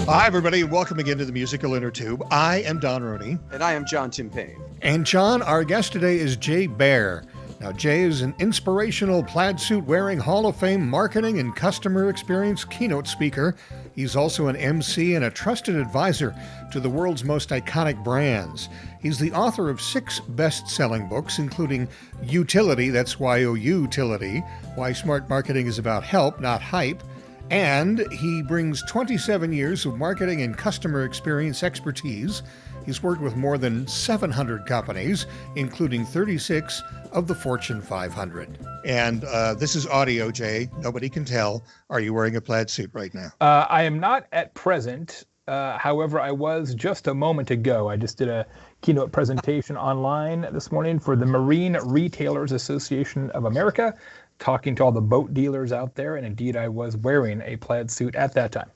Hi, everybody, and welcome again to the musical Innertube. I am Don Roney. And I am John Timpane. And John, our guest today is Jay Baer. Now, Jay is an inspirational plaid suit wearing Hall of Fame marketing and customer experience keynote speaker. He's also an MC and a trusted advisor to the world's most iconic brands. He's the author of 6 best-selling books, including Utility, that's Y-O-U-Tility, Why Smart Marketing is About Help, Not Hype. And he brings 27 years of marketing and customer experience expertise. He's worked with more than 700 companies, including 36 of the Fortune 500. And this is audio, Jay. Nobody can tell. Are you wearing a plaid suit right now? I am not at present. However, I was just a moment ago. I just did a keynote presentation online this morning for the Marine Retailers Association of America, talking to all the boat dealers out there, and indeed I was wearing a plaid suit at that time.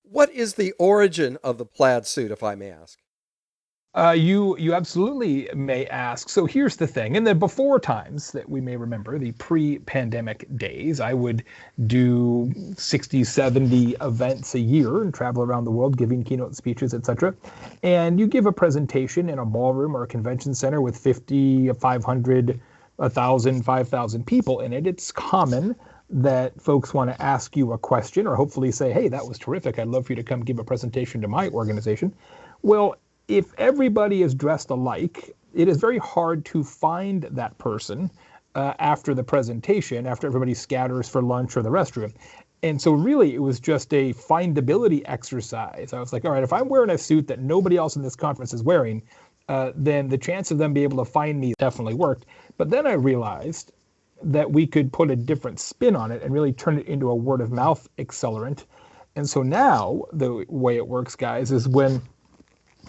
What is the origin of the plaid suit, if I may ask? You absolutely may ask. So here's the thing. In the before times that we may remember, the pre-pandemic days, I would do 60, 70 events a year and travel around the world giving keynote speeches, etc. And you give a presentation in a ballroom or a convention center with 50, 500, 1,000, 5,000 people in it. It's common that folks want to ask you a question or hopefully say, hey, that was terrific. I'd love for you to come give a presentation to my organization. Well, if everybody is dressed alike, it is very hard to find that person after the presentation, after everybody scatters for lunch or the restroom. And so really, it was just a findability exercise. I was like, all right, if I'm wearing a suit that nobody else in this conference is wearing, then the chance of them being able to find me definitely worked. But then I realized that we could put a different spin on it and really turn it into a word of mouth accelerant. And so now the way it works, guys, is when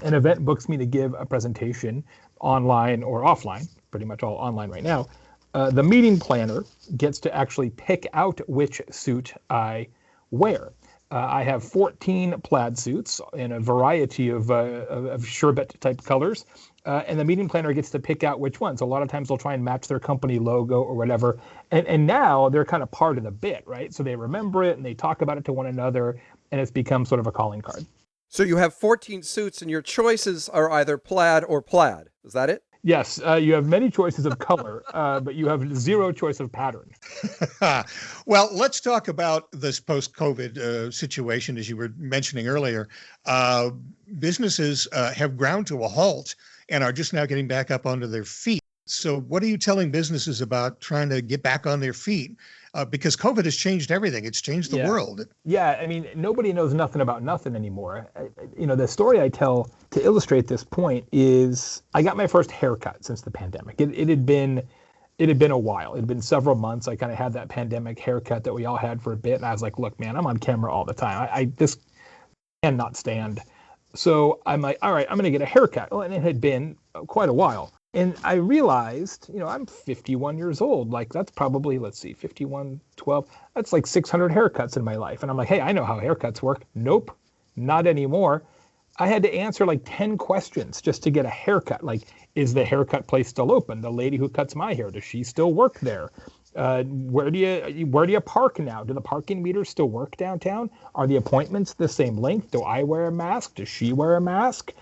an event books me to give a presentation online or offline, pretty much all online right now, the meeting planner gets to actually pick out which suit I wear. I have 14 plaid suits in a variety of sherbet type colors, and the meeting planner gets to pick out which ones. A lot of times they'll try and match their company logo or whatever, and now they're kind of part of the bit, right? So they remember it and they talk about it to one another, and it's become sort of a calling card. So you have 14 suits and your choices are either plaid or plaid. Is that it? Yes, you have many choices of color, but you have zero choice of pattern. Well, let's talk about this post-COVID situation, as you were mentioning earlier. Businesses have ground to a halt and are just now getting back up onto their feet. So what are you telling businesses about trying to get back on their feet? Because COVID has changed everything. It's changed the world. Yeah, I mean, nobody knows nothing about nothing anymore. The story I tell to illustrate this point is I got my first haircut since the pandemic. It had been a while. It had been several months. I kind of had that pandemic haircut that we all had for a bit. And I was like, look, man, I'm on camera all the time. I just cannot stand. So I'm like, all right, I'm going to get a haircut. Well, and it had been quite a while. And I realized, I'm 51 years old. Like that's probably, 51, 12. That's like 600 haircuts in my life. And I'm like, hey, I know how haircuts work. Nope, not anymore. I had to answer like 10 questions just to get a haircut. Like, is the haircut place still open? The lady who cuts my hair, does she still work there? Where do you park now? Do the parking meters still work downtown? Are the appointments the same length? Do I wear a mask? Does she wear a mask?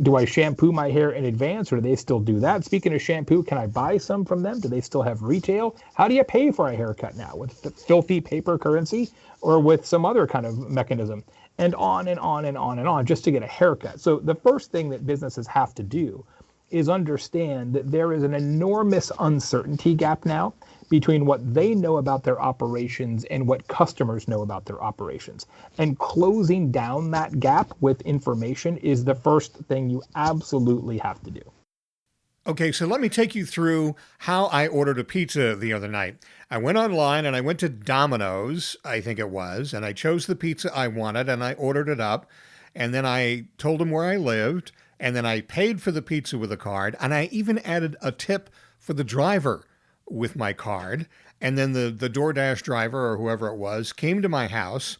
Do I shampoo my hair in advance, or do they still do that? Speaking of shampoo, can I buy some from them? Do they still have retail? How do you pay for a haircut now? With filthy paper currency or with some other kind of mechanism? And on and on and on and on just to get a haircut. So the first thing that businesses have to do is understand that there is an enormous uncertainty gap now between what they know about their operations and what customers know about their operations. And closing down that gap with information is the first thing you absolutely have to do. Okay, so let me take you through how I ordered a pizza the other night. I went online and I went to Dominos, I think it was, and I chose the pizza I wanted and I ordered it up. And then I told them where I lived, and then I paid for the pizza with a card, and I even added a tip for the driver with my card. And then the DoorDash driver or whoever it was came to my house.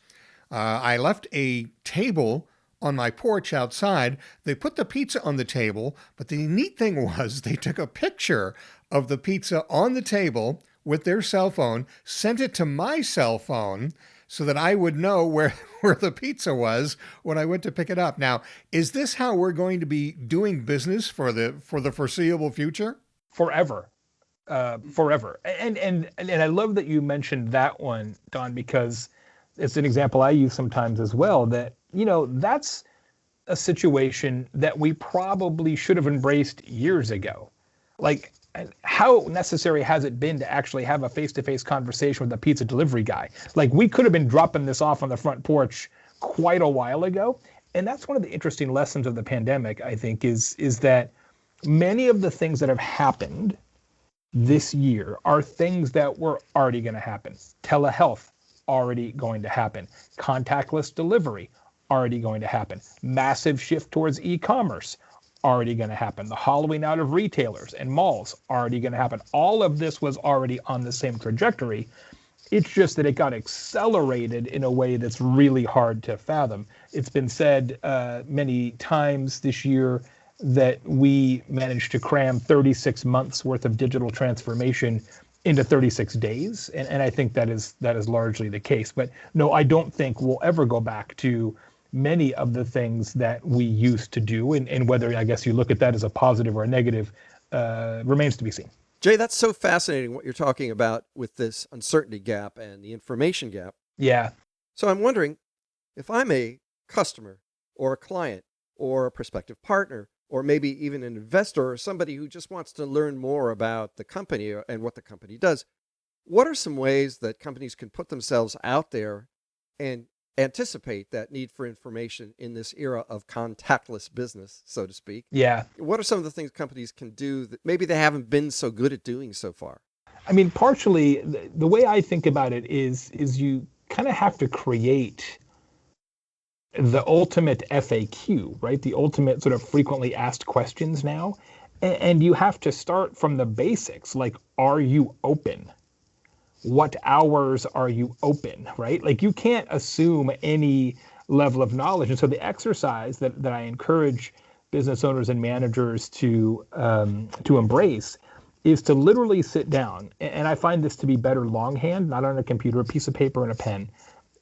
I left a table on my porch outside. They put the pizza on the table, but the neat thing was they took a picture of the pizza on the table with their cell phone, sent it to my cell phone so that I would know where, where the pizza was when I went to pick it up. Now, is this how we're going to be doing business for the foreseeable future? Forever. Forever. And I love that you mentioned that one, Don, because it's an example I use sometimes as well, that, that's a situation that we probably should have embraced years ago. Like, how necessary has it been to actually have a face-to-face conversation with a pizza delivery guy? Like, we could have been dropping this off on the front porch quite a while ago. And that's one of the interesting lessons of the pandemic, I think, is that many of the things that have happened this year are things that were already going to happen. Telehealth, already going to happen. Contactless delivery, already going to happen. Massive shift towards e-commerce, already going to happen. The hollowing out of retailers and malls, already going to happen. All of this was already on the same trajectory. It's just that it got accelerated in a way that's really hard to fathom. It's been said many times this year that we managed to cram 36 months worth of digital transformation into 36 days. And I think that is largely the case. But no, I don't think we'll ever go back to many of the things that we used to do. And whether, I guess, you look at that as a positive or a negative remains to be seen. Jay, that's so fascinating what you're talking about with this uncertainty gap and the information gap. Yeah. So I'm wondering, if I'm a customer or a client or a prospective partner, or maybe even an investor or somebody who just wants to learn more about the company and what the company does, what are some ways that companies can put themselves out there and anticipate that need for information in this era of contactless business, so to speak? Yeah. What are some of the things companies can do that maybe they haven't been so good at doing so far? I mean, partially, the way I think about it is you kind of have to create the ultimate FAQ, right? The ultimate sort of frequently asked questions now. And you have to start from the basics, like, are you open? What hours are you open, right? Like, you can't assume any level of knowledge. And so the exercise that I encourage business owners and managers to embrace is to literally sit down. And I find this to be better longhand, not on a computer, a piece of paper and a pen,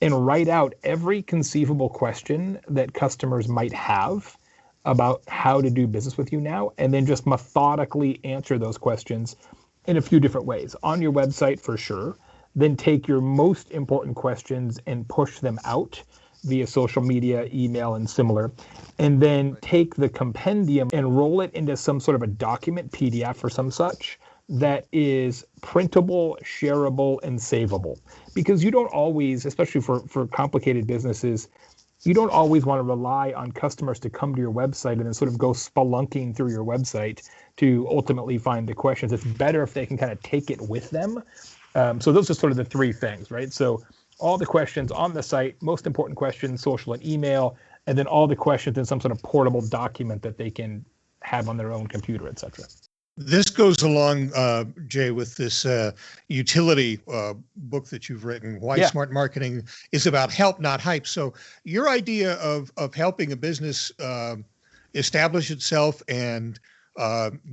and write out every conceivable question that customers might have about how to do business with you now, and then just methodically answer those questions in a few different ways. On your website, for sure. Then take your most important questions and push them out via social media, email, and similar. And then take the compendium and roll it into some sort of a document, PDF or some such, that is printable, shareable, and savable. Because you don't always, especially for complicated businesses, you don't always want to rely on customers to come to your website and then sort of go spelunking through your website to ultimately find the questions. It's better if they can kind of take it with them. So those are sort of the three things, right? So all the questions on the site, most important questions, social and email, and then all the questions in some sort of portable document that they can have on their own computer, et cetera. This goes along, Jay, with this utility book that you've written, Why Smart Marketing is About Help, Not Hype. So your idea of helping a business establish itself and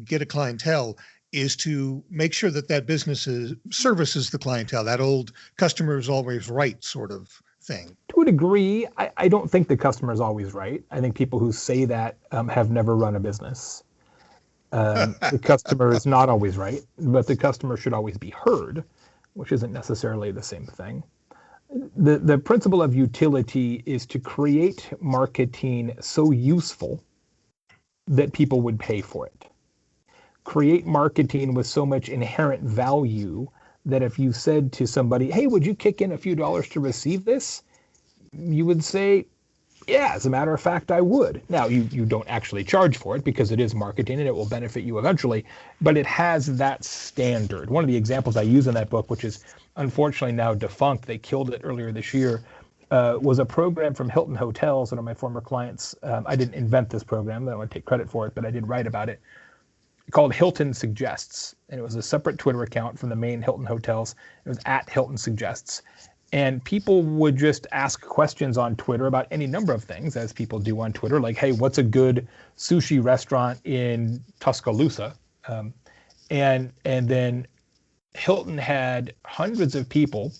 get a clientele is to make sure that business services the clientele, that old customer is always right sort of thing. To a degree, I don't think the customer is always right. I think people who say that have never run a business. The customer is not always right, but the customer should always be heard, which isn't necessarily the same thing. The principle of utility is to create marketing so useful that people would pay for it. Create marketing with so much inherent value that if you said to somebody, hey, would you kick in a few dollars to receive this? You would say, yeah, as a matter of fact, I would. Now, you don't actually charge for it because it is marketing and it will benefit you eventually, but it has that standard. One of the examples I use in that book, which is unfortunately now defunct, they killed it earlier this year, was a program from Hilton Hotels, one of my former clients. I didn't invent this program, I don't want to take credit for it, but I did write about it, called Hilton Suggests. And it was a separate Twitter account from the main Hilton Hotels. It was at Hilton Suggests. And people would just ask questions on Twitter about any number of things, as people do on Twitter, like, hey, what's a good sushi restaurant in Tuscaloosa? And then Hilton had hundreds of people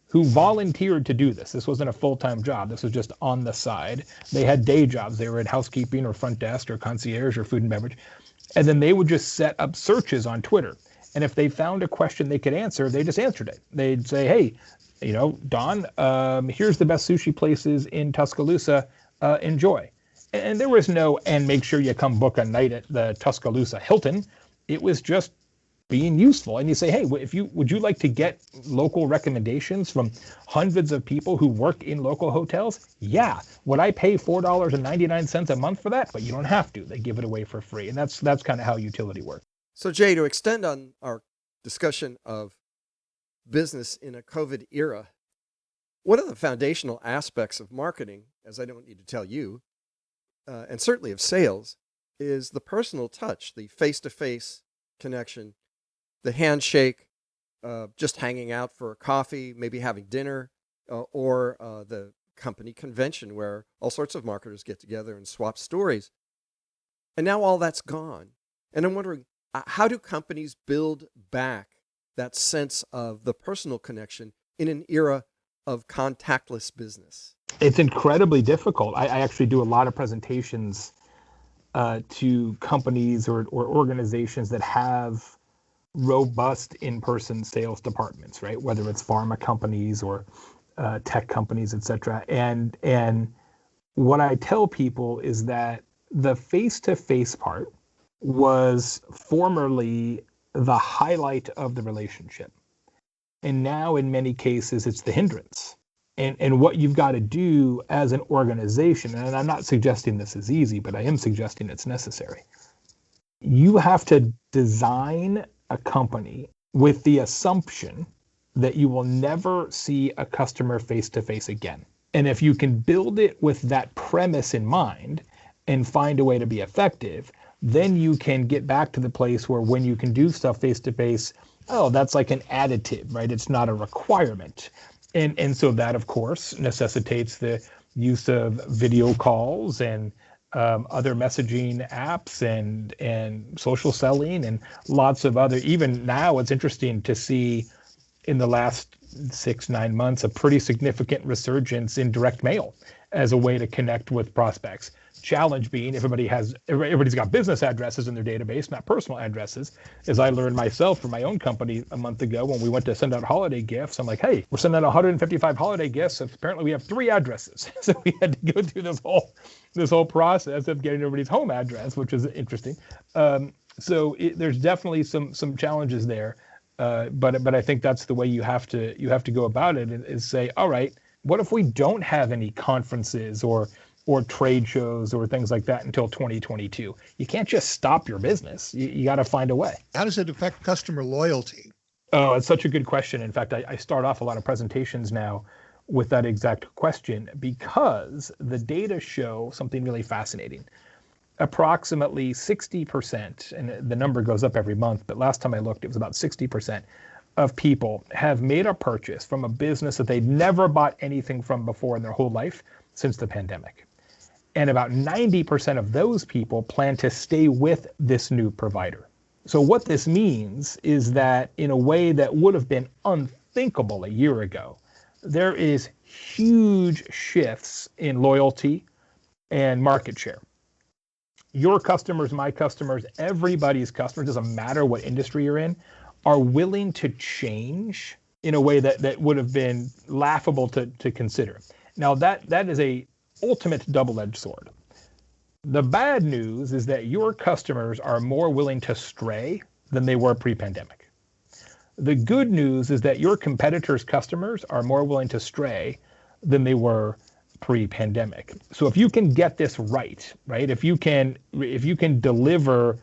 who volunteered to do this. This wasn't a full-time job. This was just on the side. They had day jobs. They were at housekeeping or front desk or concierge or food and beverage. And then they would just set up searches on Twitter. And if they found a question they could answer, they just answered it. They'd say, hey, Don, here's the best sushi places in Tuscaloosa. Enjoy. And there was no, and make sure you come book a night at the Tuscaloosa Hilton. It was just being useful. And you say, hey, would you like to get local recommendations from hundreds of people who work in local hotels? Yeah. Would I pay $4.99 a month for that? But you don't have to. They give it away for free. And that's kind of how utility works. So Jay, to extend on our discussion of business in a COVID era, one of the foundational aspects of marketing, as I don't need to tell you, and certainly of sales, is the personal touch, the face-to-face connection, the handshake, just hanging out for a coffee, maybe having dinner, or the company convention where all sorts of marketers get together and swap stories. And now all that's gone. And I'm wondering, how do companies build back that sense of the personal connection in an era of contactless business? It's incredibly difficult. I actually do a lot of presentations to companies or organizations that have robust in-person sales departments, right? Whether it's pharma companies or tech companies, et cetera. And what I tell people is that the face-to-face part was formerly the highlight of the relationship. And now in many cases, it's the hindrance. And what you've got to do as an organization, and I'm not suggesting this is easy, but I am suggesting it's necessary. You have to design a company with the assumption that you will never see a customer face-to-face again. And if you can build it with that premise in mind and find a way to be effective, then you can get back to the place where when you can do stuff face-to-face, that's like an additive, right? It's not a requirement. And so that, of course, necessitates the use of video calls and other messaging apps and social selling and lots of other. Even now, it's interesting to see in the last 6-9 months a pretty significant resurgence in direct mail as a way to connect with prospects. Challenge being everybody's got business addresses in their database, not personal addresses. As I learned myself from my own company a month ago when we went to send out holiday gifts, I'm like, hey, we're sending out 155 holiday gifts. Apparently we have 3 addresses. So we had to go through this whole process of getting everybody's home address, which is interesting. So there's definitely some challenges there. But I think that's the way you have to go about it, is say, all right, what if we don't have any conferences or trade shows or things like that until 2022? You can't just stop your business. You got to find a way. How does it affect customer loyalty? Oh, it's such a good question. In fact, I start off a lot of presentations now with that exact question because the data show something really fascinating. Approximately 60%, and the number goes up every month, but last time I looked, it was about 60% of people have made a purchase from a business that they'd never bought anything from before in their whole life since the pandemic. And about 90% of those people plan to stay with this new provider. So what this means is that in a way that would have been unthinkable a year ago, there is huge shifts in loyalty and market share. Your customers, my customers, everybody's customers, doesn't matter what industry you're in, are willing to change in a way that would have been laughable to consider. Now that is a ultimate double-edged sword. The bad news is that your customers are more willing to stray than they were pre-pandemic. The good news is that your competitors' customers are more willing to stray than they were pre-pandemic. So if you can get this right, if you can deliver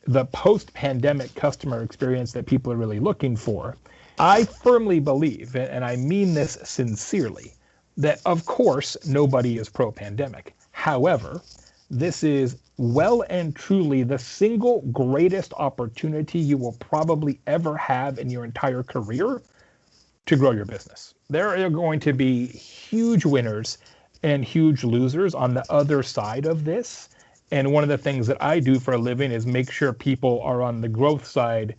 the post-pandemic customer experience that people are really looking for, I firmly believe, and I mean this sincerely, that of course nobody is pro-pandemic. However, this is well and truly the single greatest opportunity you will probably ever have in your entire career to grow your business. There are going to be huge winners and huge losers on the other side of this. And one of the things that I do for a living is make sure people are on the growth side,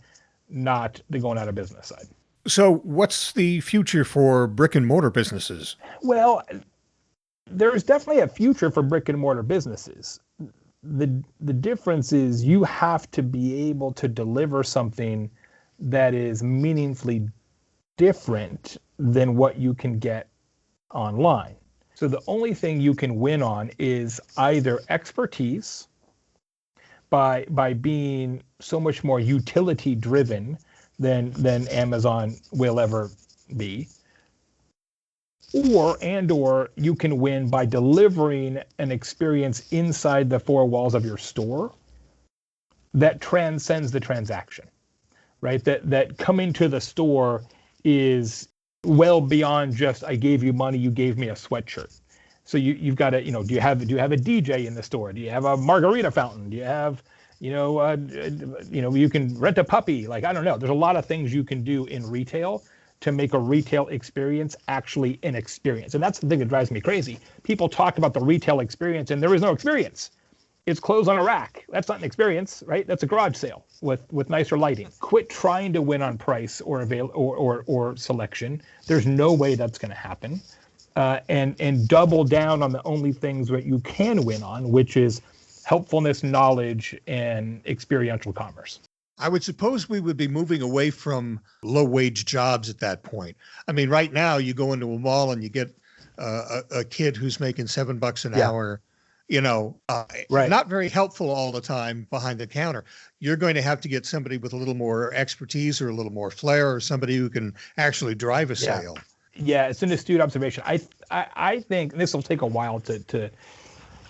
not the going out of business side. So what's the future for brick and mortar businesses? Well, there's definitely a future for brick and mortar businesses. The difference is you have to be able to deliver something that is meaningfully different than what you can get online. So the only thing you can win on is either expertise by being so much more utility driven than Amazon will ever be, or you can win by delivering an experience inside the four walls of your store that transcends the transaction, right? That coming to the store is well beyond just I gave you money, you gave me a sweatshirt. So you've got to, do you have a DJ in the store? Do you have a margarita fountain? Do you have, you can rent a puppy? Like, I don't know. There's a lot of things you can do in retail to make a retail experience actually an experience. And that's the thing that drives me crazy. People talk about the retail experience and there is no experience. It's clothes on a rack. That's not an experience, right? That's a garage sale with nicer lighting. Quit trying to win on price or or selection. There's no way that's going to happen. And double down on the only things that you can win on, which is helpfulness, knowledge, and experiential commerce. I would suppose we would be moving away from low-wage jobs at that point. I mean, right now you go into a mall and you get a kid who's making $7 an hour, right. Not very helpful all the time behind the counter. You're going to have to get somebody with a little more expertise or a little more flair or somebody who can actually drive a sale. Yeah, it's an astute observation. I think this will take a while to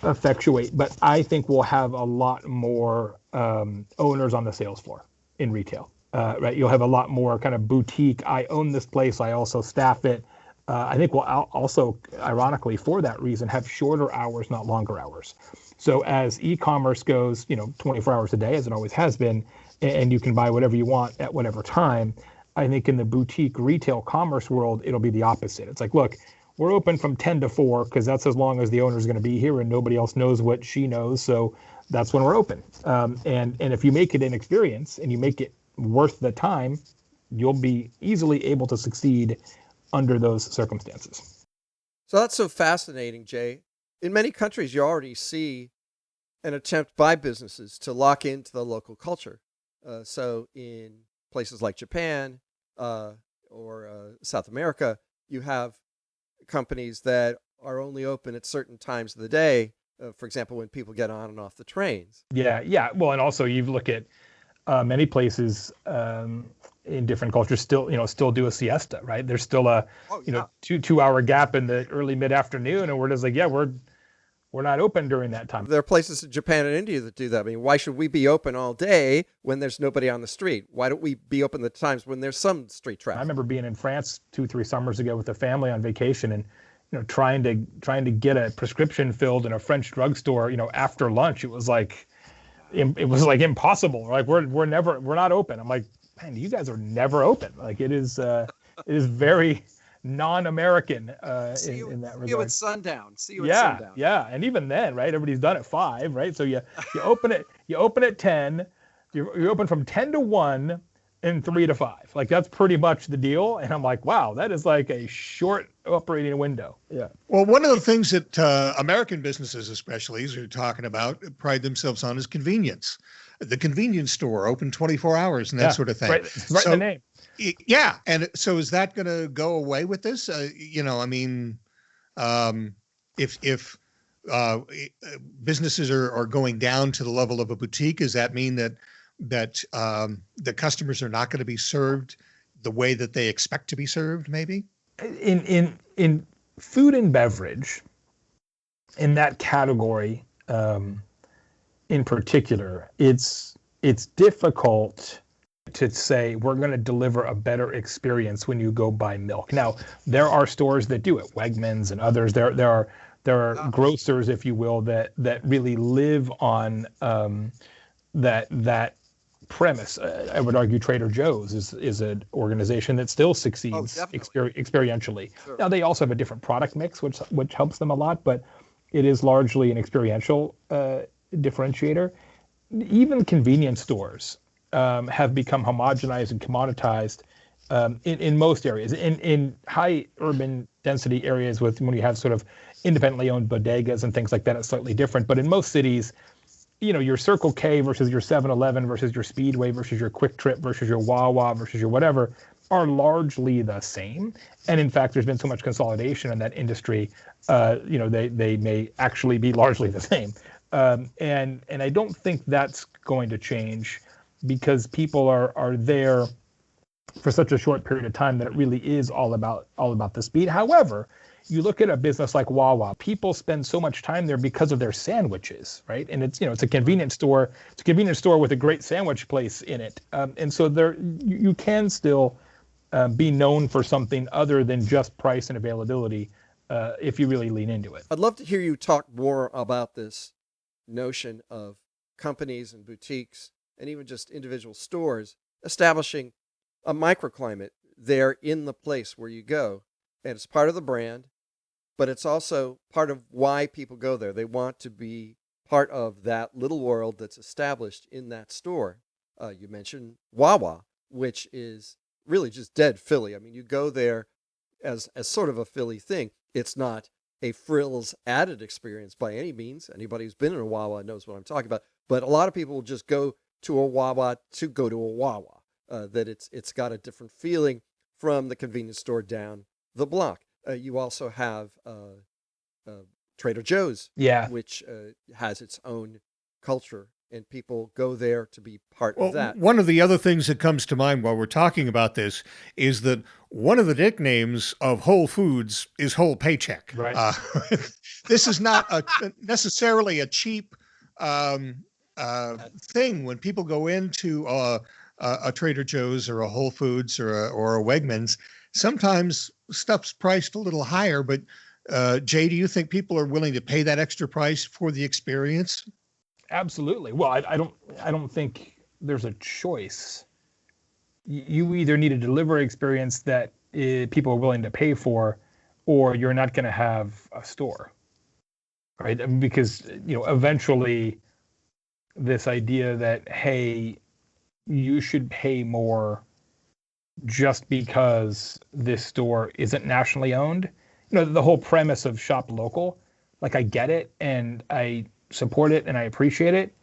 effectuate, but I think we'll have a lot more owners on the sales floor in retail. Right, you'll have a lot more kind of boutique. I own this place. I also staff it. I think we'll also, ironically, for that reason, have shorter hours, not longer hours. So as e-commerce goes, 24 hours a day, as it always has been, and you can buy whatever you want at whatever time. I think in the boutique retail commerce world, it'll be the opposite. It's like, look, we're open from 10 to 4 because that's as long as the owner's going to be here and nobody else knows what she knows. So that's when we're open. And if you make it an experience and you make it worth the time, you'll be easily able to succeed under those circumstances. So that's so fascinating, Jay. In many countries, you already see an attempt by businesses to lock into the local culture. So in places like Japan or South America, you have companies that are only open at certain times of the day. For example, when people get on and off the trains. Yeah. Well, and also you look at many places in different cultures still do a siesta, right? There's still a 2-hour gap in the early mid-afternoon, and we're just like, we're not open during that time. There are places in Japan and India that do that. I mean, why should we be open all day when there's nobody on the street? Why don't we be open at times when there's some street traffic? I remember being in France 2-3 summers ago with the family on vacation, and trying to get a prescription filled in a French drugstore, after lunch. It was like impossible. Like we're not open. I'm like, man, you guys are never open. Like it is very non-American in that regard. See you at sundown. Sundown. Yeah, and even then, right? Everybody's done at 5, right? So you open at 10. You're open from 10 to 1 and 3 to 5. Like that's pretty much the deal. And I'm like, wow, that is like a short operating window. Yeah. Well, one of the things that American businesses, especially, as you're talking about, pride themselves on is convenience. The convenience store open 24 hours and that sort of thing. Right in the name. Yeah. And so is that going to go away with this? If businesses are going down to the level of a boutique, does that mean that the customers are not going to be served the way that they expect to be served, maybe? In food and beverage, in that category, in particular, it's difficult to say we're going to deliver a better experience when you go buy milk. Now, there are stores that do it, Wegmans and others. There are grocers, if you will, that really live on that premise. I would argue Trader Joe's is an organization that still succeeds experientially. Sure. Now they also have a different product mix, which helps them a lot, but it is largely an experiential differentiator. Even convenience stores have become homogenized and commoditized in most areas. In high urban density areas, when you have sort of independently owned bodegas and things like that, it's slightly different. But in most cities, your Circle K versus your 7-Eleven versus your Speedway versus your Quick Trip versus your Wawa versus your whatever are largely the same. And in fact, there's been so much consolidation in that industry, they may actually be largely the same. And I don't think that's going to change because people are there for such a short period of time that it really is all about the speed. However, you look at a business like Wawa, people spend so much time there because of their sandwiches, right? And it's a convenience store. It's a convenience store with a great sandwich place in it. And so you can still be known for something other than just price and availability if you really lean into it. I'd love to hear you talk more about this notion of companies and boutiques and even just individual stores establishing a microclimate there in the place where you go. And it's part of the brand, but it's also part of why people go there. They want to be part of that little world that's established in that store. You mentioned Wawa, which is really just dead Philly. I mean, you go there as sort of a Philly thing. It's not a frills added experience by any means. Anybody who's been in a Wawa knows what I'm talking about. But a lot of people will just go to a Wawa to go to a Wawa. That it's got a different feeling from the convenience store down the block. You also have Trader Joe's, which has its own culture, and people go there to be part of that. One of the other things that comes to mind while we're talking about this is that one of the nicknames of Whole Foods is Whole Paycheck. Right. This is not necessarily a cheap thing. When people go into a Trader Joe's or a Whole Foods or a Wegmans, sometimes stuff's priced a little higher, but Jay, do you think people are willing to pay that extra price for the experience? Absolutely. Well, I don't think there's a choice. You either need a delivery experience that people are willing to pay for, or you're not going to have a store, right? I mean, because eventually this idea that, hey, you should pay more just because this store isn't nationally owned. The whole premise of shop local, like I get it and I support it and I appreciate it.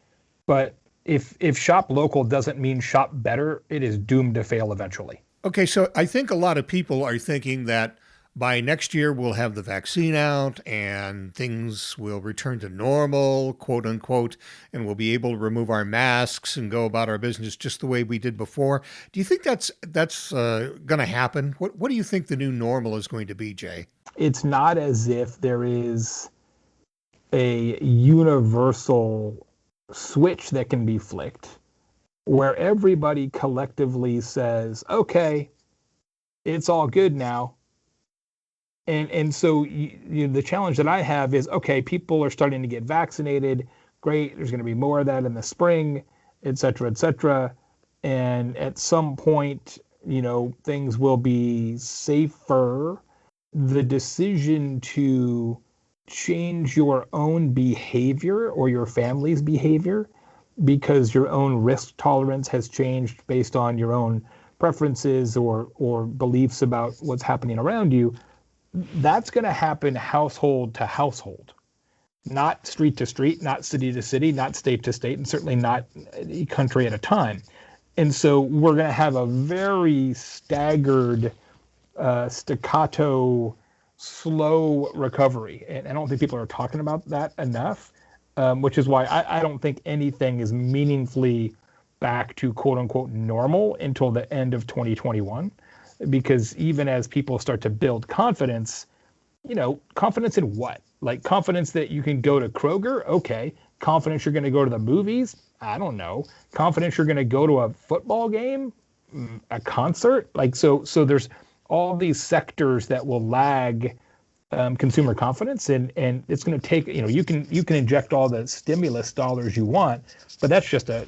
But if shop local doesn't mean shop better, it is doomed to fail eventually. Okay, so I think a lot of people are thinking that by next year we'll have the vaccine out and things will return to normal, quote unquote, and we'll be able to remove our masks and go about our business just the way we did before. Do you think that's going to happen? What do you think the new normal is going to be, Jay? It's not as if there is a universal switch that can be flicked where everybody collectively says, okay, it's all good now. And so the challenge that I have is, okay, people are starting to get vaccinated. Great. There's going to be more of that in the spring, et cetera, et cetera. And at some point, things will be safer. The decision to change your own behavior or your family's behavior because your own risk tolerance has changed based on your own preferences or beliefs about what's happening around you, that's going to happen household to household, not street to street, not city to city, not state to state, and certainly not a country at a time. And so we're going to have a very staggered, staccato, slow recovery. And I don't think people are talking about that enough, which is why I don't think anything is meaningfully back to quote unquote normal until the end of 2021. Because even as people start to build confidence, confidence in what? Like confidence that you can go to Kroger? Okay. Confidence you're going to go to the movies? I don't know. Confidence you're going to go to a football game? A concert? Like, so there's all these sectors that will lag consumer confidence, and it's going to take, you can inject all the stimulus dollars you want, but that's just a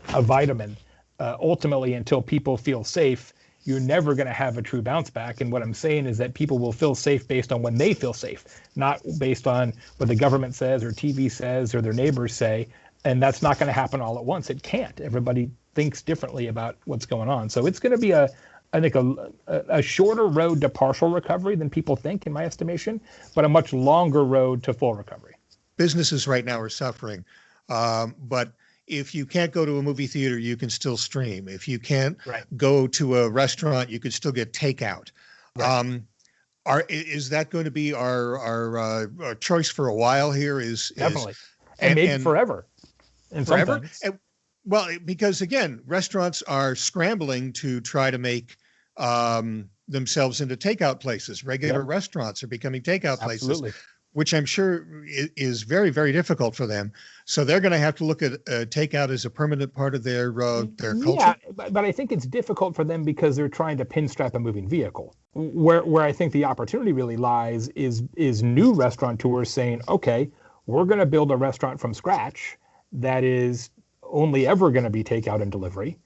vitamin. Ultimately, until people feel safe, you're never going to have a true bounce back. And what I'm saying is that people will feel safe based on when they feel safe, not based on what the government says or TV says or their neighbors say. And that's not going to happen all at once. It can't. Everybody thinks differently about what's going on. So it's going to be I think a shorter road to partial recovery than people think, in my estimation, but a much longer road to full recovery. Businesses right now are suffering, but if you can't go to a movie theater, you can still stream. If you can't go to a restaurant, you can still get takeout. Right. Is that going to be our choice for a while here? Definitely, and maybe forever. Forever? Well, because again, restaurants are scrambling to try to make themselves into takeout places. Regular restaurants are becoming takeout places, which I'm sure is very, very difficult for them. So they're going to have to look at takeout as a permanent part of their culture. Yeah, but I think it's difficult for them because they're trying to pinstrap a moving vehicle. Where I think the opportunity really lies is new restaurateurs saying, okay, we're going to build a restaurant from scratch that is only ever going to be takeout and delivery.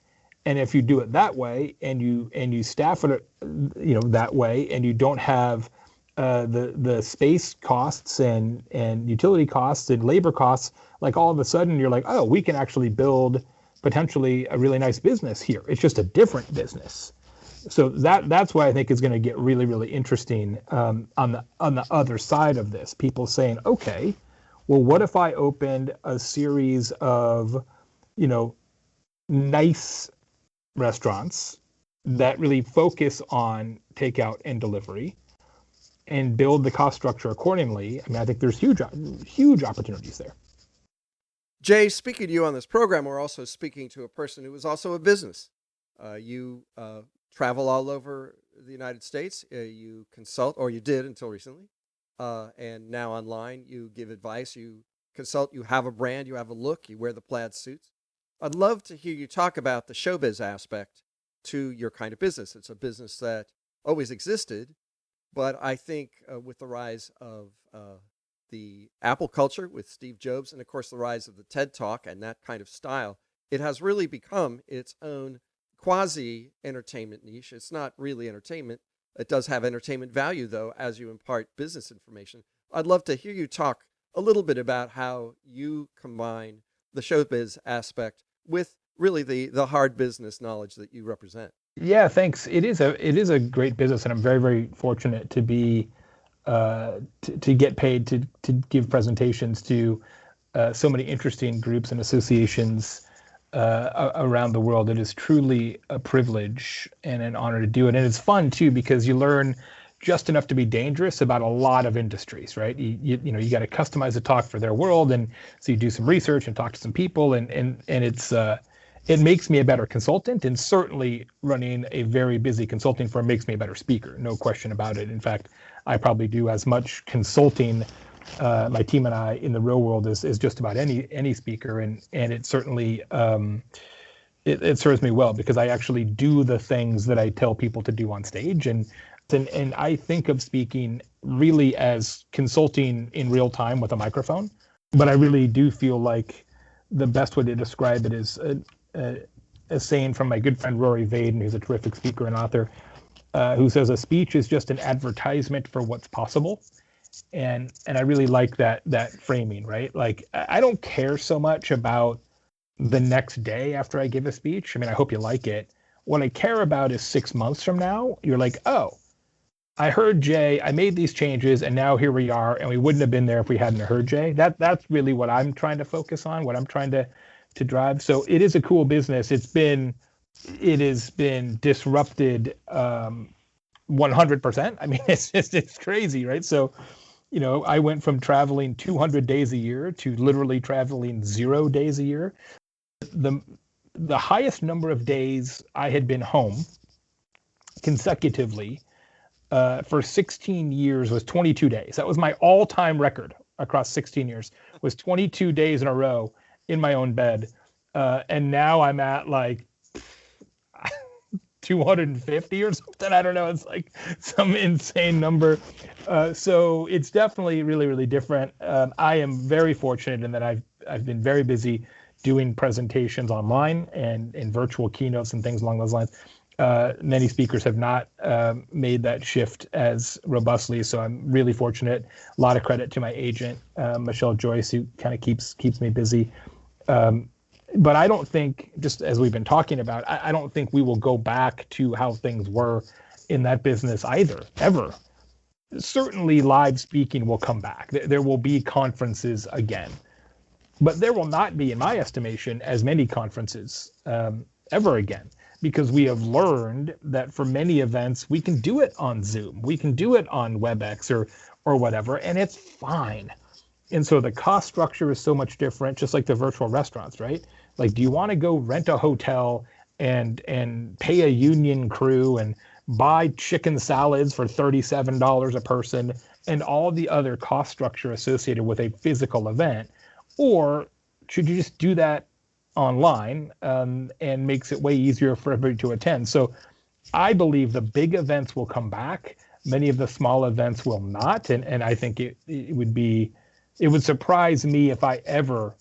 And if you do it that way and you staff it, that way, and you don't have the space costs and utility costs and labor costs, like all of a sudden you're like, oh, we can actually build potentially a really nice business here. It's just a different business. So that's why I think it's going to get really, really interesting on the other side of this. People saying, okay, well, what if I opened a series of, nice restaurants that really focus on takeout and delivery and build the cost structure accordingly? I mean, I think there's huge opportunities there. Jay, speaking to you on this program, we're also speaking to a person who is also a business. You travel all over the United States. You consult, or you did until recently, and now online. You give advice. You consult. You have a brand. You have a look. You wear the plaid suits. I'd love to hear you talk about the showbiz aspect to your kind of business. It's a business that always existed, but I think with the rise of the Apple culture with Steve Jobs, and of course the rise of the TED Talk and that kind of style, it has really become its own quasi-entertainment niche. It's not really entertainment. It does have entertainment value, though, as you impart business information. I'd love to hear you talk a little bit about how you combine the showbiz aspect with really the hard business knowledge that you represent. Yeah, thanks. It is a great business, and I'm very, very fortunate to be to get paid to give presentations to so many interesting groups and associations around the world. It is truly a privilege and an honor to do it, and it's fun too because you learn just enough to be dangerous about a lot of industries, right? You got to customize a talk for their world, and so you do some research and talk to some people, and it's it makes me a better consultant, and certainly running a very busy consulting firm makes me a better speaker, no question about it. In fact, I probably do as much consulting, my team and I, in the real world as just about any speaker, and it certainly it serves me well because I actually do the things that I tell people to do on stage, and I think of speaking really as consulting in real time with a microphone, but I really do feel like the best way to describe it is a saying from my good friend Rory Vaden, who's a terrific speaker and author, who says a speech is just an advertisement for what's possible. And I really like that framing, right? Like, I don't care so much about the next day after I give a speech. I mean, I hope you like it. What I care about is 6 months from now, you're like, oh, I heard Jay, I made these changes, and now here we are, and we wouldn't have been there if we hadn't heard Jay. That's really what I'm trying to focus on, what I'm trying to drive. So it is a cool business. It has been disrupted 100%. I mean, it's crazy, right? So, I went from traveling 200 days a year to literally traveling 0 days a year. The highest number of days I had been home consecutively for 16 years was 22 days. That was my all-time record across 16 years, was 22 days in a row in my own bed. And now I'm at like 250 or something. I don't know. It's like some insane number. So it's definitely really, really different. I am very fortunate in that I've been very busy doing presentations online and in virtual keynotes and things along those lines. Many speakers have not made that shift as robustly, so I'm really fortunate. A lot of credit to my agent, Michelle Joyce, who kind of keeps me busy. But I don't think, just as we've been talking about, I don't think we will go back to how things were in that business either, ever. Certainly live speaking will come back. There will be conferences again. But there will not be, in my estimation, as many conferences ever again, because we have learned that for many events, we can do it on Zoom. We can do it on WebEx or whatever, and it's fine. And so the cost structure is so much different, just like the virtual restaurants, right? Like, do you want to go rent a hotel and pay a union crew and buy chicken salads for $37 a person and all the other cost structure associated with a physical event? Or should you just do that online and makes it way easier for everybody to attend? So I believe the big events will come back. Many of the small events will not. And I think it would surprise me if I ever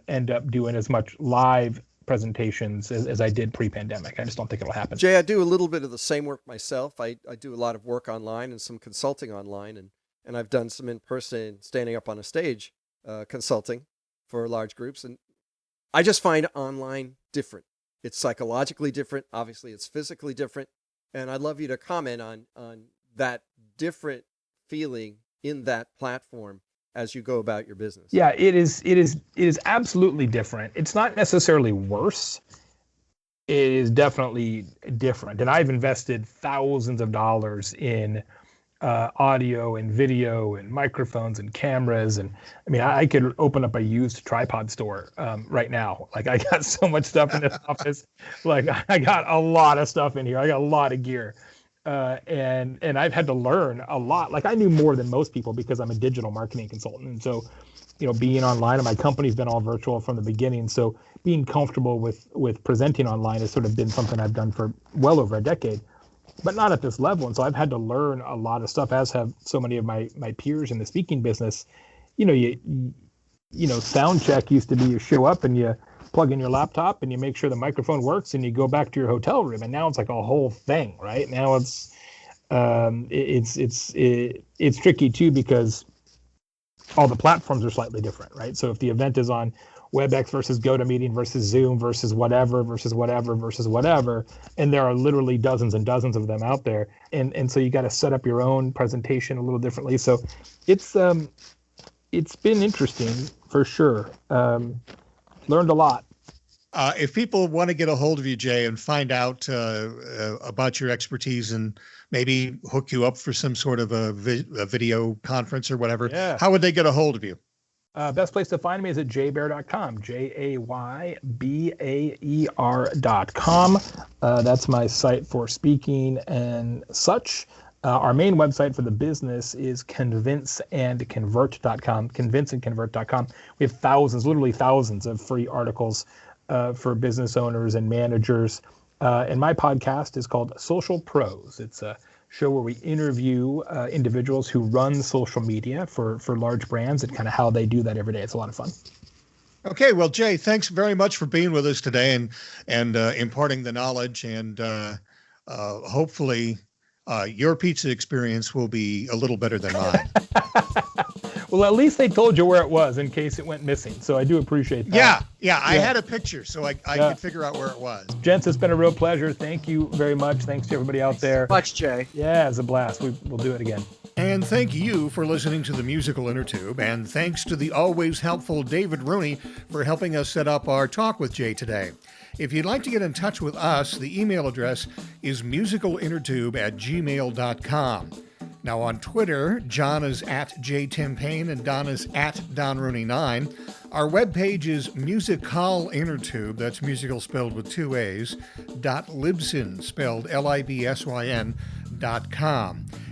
end up doing as much live presentations as I did pre-pandemic. I just don't think it'll happen. Jay, I do a little bit of the same work myself. I do a lot of work online and some consulting online, and I've done some in-person standing up on a stage consulting for large groups. And I just find online different. It's psychologically different. Obviously, it's physically different. And I'd love you to comment on that different feeling in that platform as you go about your business. Yeah, it is absolutely different. It's not necessarily worse. It is definitely different. And I've invested thousands of dollars in audio and video and microphones and cameras. And I mean, I could open up a used tripod store right now. Like, I got so much stuff in this office. Like, I got a lot of stuff in here. I got a lot of gear. And I've had to learn a lot. Like, I knew more than most people because I'm a digital marketing consultant. And so, being online, and my company's been all virtual from the beginning. So being comfortable with presenting online has sort of been something I've done for well over a decade, but not at this level. And so I've had to learn a lot of stuff, as have so many of my peers in the speaking business. Sound check used to be you show up and you plug in your laptop and you make sure the microphone works and you go back to your hotel room. And now it's like a whole thing, right? Now it's tricky too, because all the platforms are slightly different, right? So if the event is on WebEx versus GoToMeeting versus Zoom versus whatever, and there are literally dozens and dozens of them out there. And so you got to set up your own presentation a little differently. So it's been interesting for sure. Learned a lot. If people want to get a hold of you, Jay, and find out about your expertise and maybe hook you up for some sort of a video conference or whatever, how would they get a hold of you? Best place to find me is at jaybaer.com, jaybaer.com. That's my site for speaking and such. Our main website for the business is convinceandconvert.com, We have literally thousands of free articles for business owners and managers. And my podcast is called Social Pros. It's a show where we interview individuals who run social media for large brands and kind of how they do that every day. It's a lot of fun. Okay, well, Jay, thanks very much for being with us today and imparting the knowledge. And hopefully your pizza experience will be a little better than mine. Well, at least they told you where it was in case it went missing. So I do appreciate that. Yeah. I had a picture, so I could figure out where it was. Gents, it's been a real pleasure. Thank you very much. Thanks to everybody out there. Much, Jay. Yeah, it's a blast. We'll do it again. And thank you for listening to the Musical Innertube. And thanks to the always helpful David Rooney for helping us set up our talk with Jay today. If you'd like to get in touch with us, the email address is musicalinnertube@gmail.com. Now on Twitter, John is at JTimPayne and Don is at DonRooney9. Our webpage is musicalinnertube, that's musical spelled with two A's, .libsyn, spelled LIBSYN.com.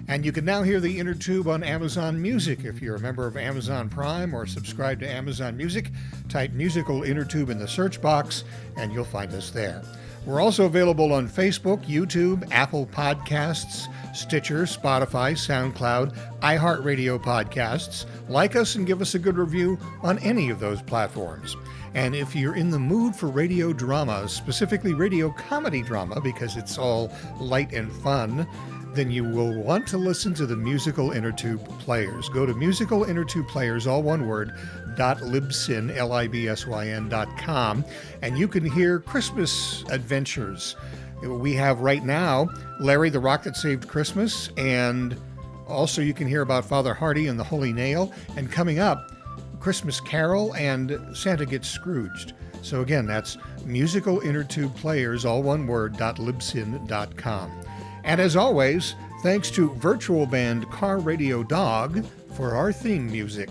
And you can now hear the Innertube on Amazon Music. If you're a member of Amazon Prime or subscribe to Amazon Music, type Musical Innertube in the search box and you'll find us there. We're also available on Facebook, YouTube, Apple Podcasts, Stitcher, Spotify, SoundCloud, iHeartRadio Podcasts. Like us and give us a good review on any of those platforms. And if you're in the mood for radio drama, specifically radio comedy drama, because it's all light and fun, then you will want to listen to the Musical Innertube Players. Go to Musical Innertube Players, all one word, .libsyn, libsyn.com, and you can hear Christmas adventures. We have right now Larry the Rock That Saved Christmas, and also you can hear about Father Hardy and the Holy Nail, and coming up, Christmas Carol and Santa Gets Scrooged. So again, that's Musical Innertube Players, all one word, .libsyn.com. And as always, thanks to virtual band Car Radio Dog for our theme music.